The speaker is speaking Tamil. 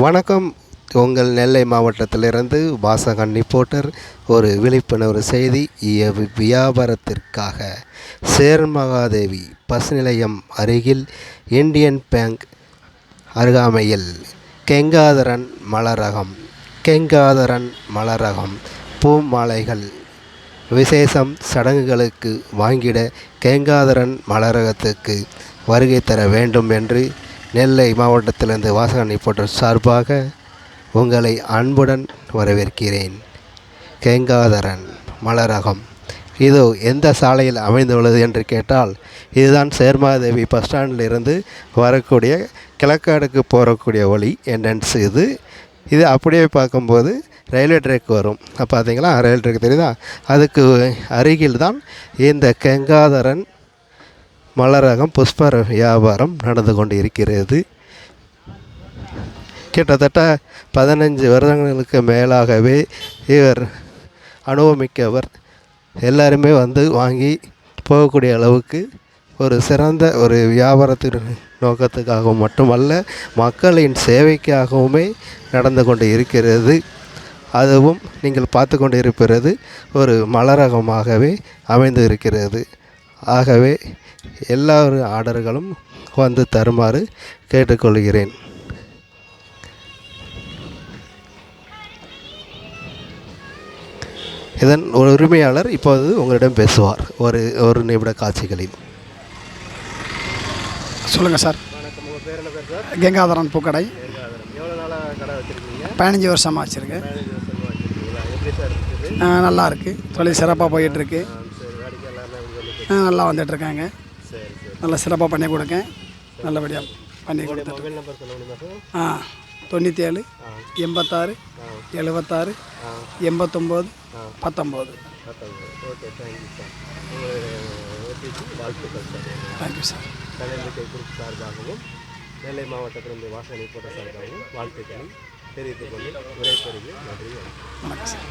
வணக்கம். உங்கள் நெல்லை மாவட்டத்திலிருந்து வாசகன் ரிப்போர்ட்டர். ஒரு விழிப்புணர்வு செய்தி. வியாபாரத்திற்காக சேர்மகாதேவி பஸ் நிலையம் அருகில் இந்தியன் பேங்க் அருகாமையில் கெங்காதரன் மலரகம் பூ மாலைகள் விசேஷம் சடங்குகளுக்கு வாங்கிட கெங்காதரன் மலரகத்துக்கு வருகை தர வேண்டும் என்று நெல்லை மாவட்டத்திலிருந்து வாசகன் ரிப்போர்ட்டர் சார்பாக உங்களை அன்புடன் வரவேற்கிறேன். கெங்காதரன் மலரகம் இது எந்த சாலையில் அமைந்துள்ளது என்று கேட்டால், இதுதான் சேர்மாதேவி பஸ் ஸ்டாண்டில் இருந்து வரக்கூடிய கிழக்காடுக்கு போகக்கூடிய வழி என்ட்ரன்ஸ். இது அப்படியே பார்க்கும்போது ரயில்வே ட்ராக் வரும். பார்த்தீங்களா, ரயில்வே ட்ராக் தெரியுதா? அதுக்கு அருகில் தான் இந்த கெங்காதரன் மலரகம் புஷ்ப வியாபாரம் நடந்து கொண்டு இருக்கிறது. கிட்டத்தட்ட 15 வருடங்களுக்கு மேலாகவே இவர் அனுபவமிக்கவர். எல்லாருமே வந்து வாங்கி போகக்கூடிய அளவுக்கு ஒரு சிறந்த ஒரு வியாபாரத்தின் நோக்கத்துக்காகவும் மட்டுமல்ல, மக்களின் சேவைக்காகவுமே நடந்து கொண்டு இருக்கிறது. அதுவும் நீங்கள் பார்த்து கொண்டு இருப்பது ஒரு மலரகமாகவே அமைந்து இருக்கிறது. ஆகவே எல்லா ஆர்டர்களும் வந்து தருமாறு கேட்டுக்கொள்கிறேன். இதன் ஒரு உரிமையாளர் இப்போது உங்களிடம் பேசுவார். ஒரு நிமிட காட்சிகளில். சொல்லுங்கள் சார். வணக்கம். உங்கள் பேர் என்ன பேர் சார்? கெங்காதரன் பூக்கடை. எவ்வளோ நாளாக கடை வச்சுருக்கீங்க? 15 வருஷமாக வச்சுருக்கேன். 15 வருஷமாக வச்சுருக்கீங்களா? எப்படி சார் இருக்குது? நல்லா இருக்குது. தொழில் சிறப்பாக போயிட்டுருக்கு. சரி, வாடிக்கை நல்லா வந்துட்டுருக்காங்க. சரி சரி. நல்லா சிறப்பாக பண்ணி கொடுக்கேன். நல்லபடியாக பண்ணி கொடுத்துட்டு. மொபைல் நம்பர் சொல்ல முடியுமா சார்? 97 86 76 89 19. Okay, thank you sir. உங்கள் வாழ்த்துக்கள் சார். Thank you sir. தலைமைக்கை குரூப் சார்பாகவும் நெல்லை மாவட்டத்திலிருந்து வாசகன் ரிப்போர்ட்டர் சார்பாகவும் வாழ்த்துக்களை தெரிவித்துக் கொண்டு விடைபெறுகிறேன். நன்றி. வணக்கம் சார்.